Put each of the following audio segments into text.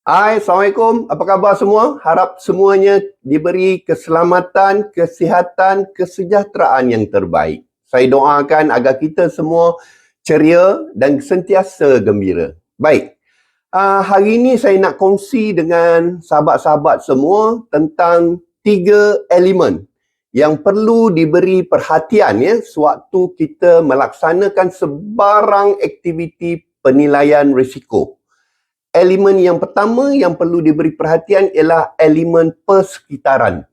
Hai, Assalamualaikum. Apa khabar semua? Harap semuanya diberi keselamatan, kesihatan, kesejahteraan yang terbaik. Saya doakan agar kita semua ceria dan sentiasa gembira. Baik, hari ini saya nak kongsi dengan sahabat-sahabat semua tentang 3 elemen yang perlu diberi perhatian sewaktu kita melaksanakan sebarang aktiviti penilaian risiko. Elemen yang pertama yang perlu diberi perhatian ialah elemen persekitaran.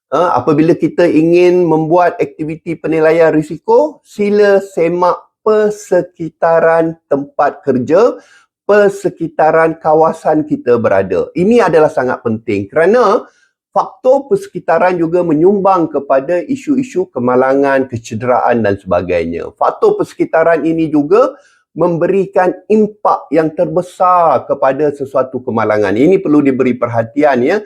Apabila kita ingin membuat aktiviti penilaian risiko, sila semak persekitaran tempat kerja, persekitaran kawasan kita berada. Ini adalah sangat penting kerana faktor persekitaran juga menyumbang kepada isu-isu kemalangan, kecederaan dan sebagainya. Faktor persekitaran ini juga memberikan impak yang terbesar kepada sesuatu kemalangan. Ini perlu diberi perhatian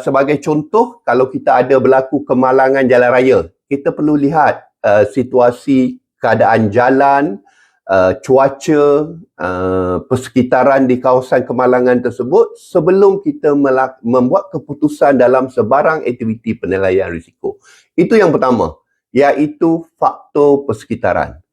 sebagai contoh, kalau kita ada berlaku kemalangan jalan raya, kita perlu lihat situasi keadaan jalan, cuaca, persekitaran di kawasan kemalangan tersebut sebelum kita membuat keputusan dalam sebarang aktiviti penilaian risiko. Itu yang pertama, iaitu faktor persekitaran.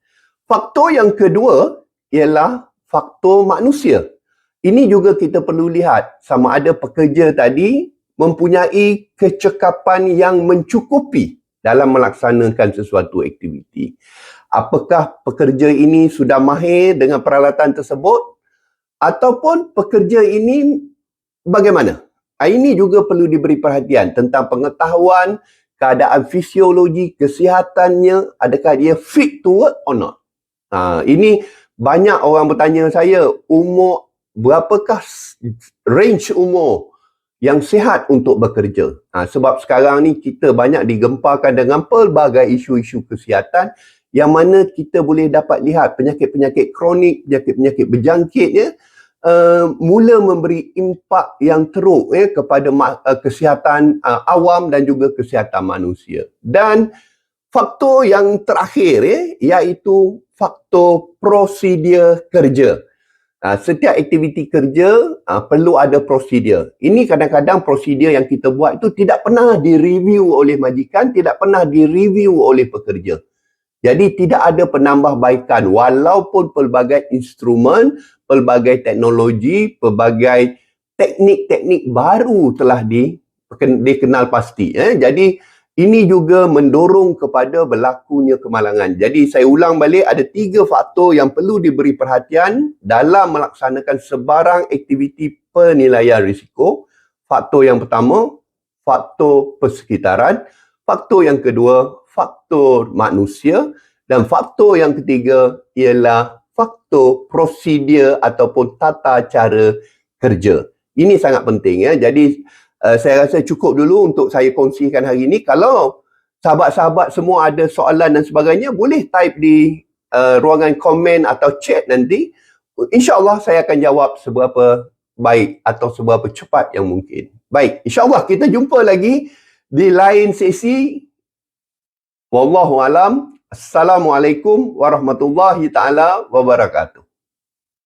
Faktor yang kedua ialah faktor manusia. Ini juga kita perlu lihat sama ada pekerja tadi mempunyai kecekapan yang mencukupi dalam melaksanakan sesuatu aktiviti. Apakah pekerja ini sudah mahir dengan peralatan tersebut ataupun pekerja ini bagaimana? Ini juga perlu diberi perhatian tentang pengetahuan, keadaan fisiologi, kesihatannya, adakah dia fit to work or not. Ini banyak orang bertanya saya, berapakah range umur yang sihat untuk bekerja? Sebab sekarang ni kita banyak digemparkan dengan pelbagai isu-isu kesihatan yang mana kita boleh dapat lihat penyakit-penyakit kronik, penyakit-penyakit berjangkitnya mula memberi impak yang teruk kepada kesihatan awam dan juga kesihatan manusia. Dan faktor yang terakhir iaitu faktor prosedur kerja. Setiap aktiviti kerja perlu ada prosedur. Ini kadang-kadang prosedur yang kita buat itu tidak pernah direview oleh majikan, tidak pernah direview oleh pekerja. Jadi tidak ada penambahbaikan walaupun pelbagai instrumen, pelbagai teknologi, pelbagai teknik-teknik baru telah dikenal pasti. Jadi ini juga mendorong kepada berlakunya kemalangan. Jadi saya ulang balik, ada 3 faktor yang perlu diberi perhatian dalam melaksanakan sebarang aktiviti penilaian risiko. Faktor yang pertama, faktor persekitaran. Faktor yang kedua, faktor manusia. Dan faktor yang ketiga ialah faktor prosedur ataupun tata cara kerja. Ini sangat penting. Jadi saya rasa cukup dulu untuk saya kongsikan hari ini. Kalau sahabat-sahabat semua ada soalan dan sebagainya, boleh type di ruangan komen atau chat nanti. InsyaAllah saya akan jawab seberapa baik atau seberapa cepat yang mungkin. Baik, insyaAllah kita jumpa lagi di lain sesi. Wallahualam. Assalamualaikum warahmatullahi taala wabarakatuh.